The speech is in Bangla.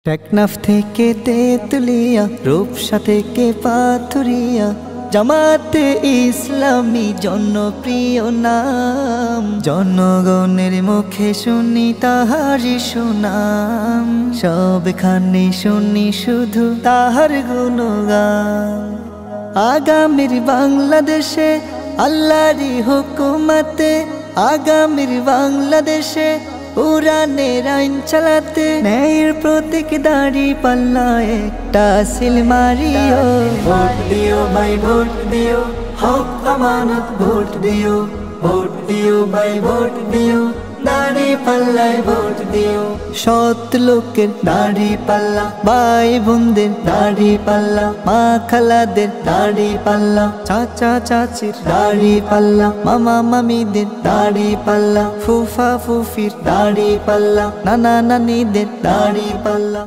টেকনাফ থেকে তেতুলিয়া, রূপসা থেকে পাথুরিয়া, জামাতে ইসলামী জনপ্রিয় নাম। জনগণের মুখে শুনি তাহারি সুনাম, সবখানে শুনি শুধু তাহার গুণগান। আগামীর বাংলাদেশে আল্লাহরই হুকুমতে, আগামীর বাংলাদেশে উড়ানের আইন চালাতে, ন্যায়ের প্রতীক দাঁড়িপাল্লা একটা সিল মারিও। ভোট দিও ভাই ভোট দিও, হক আমানত ভোট দিও। ভোট দিও ভাই ভোট দিও, দাঁড়িপাল্লায় ভোট দিও। সৎ লোকের দাঁড়িপাল্লা, ভাই বোনদের দাঁড়িপাল্লা, মা খালাদের দাঁড়িপাল্লা, চাচা চাচির দাঁড়িপাল্লা, মামা মামিদের দাঁড়িপাল্লা, ফুফা ফুফির দাঁড়িপাল্লা, নানা নানিদের দাঁড়িপাল্লা।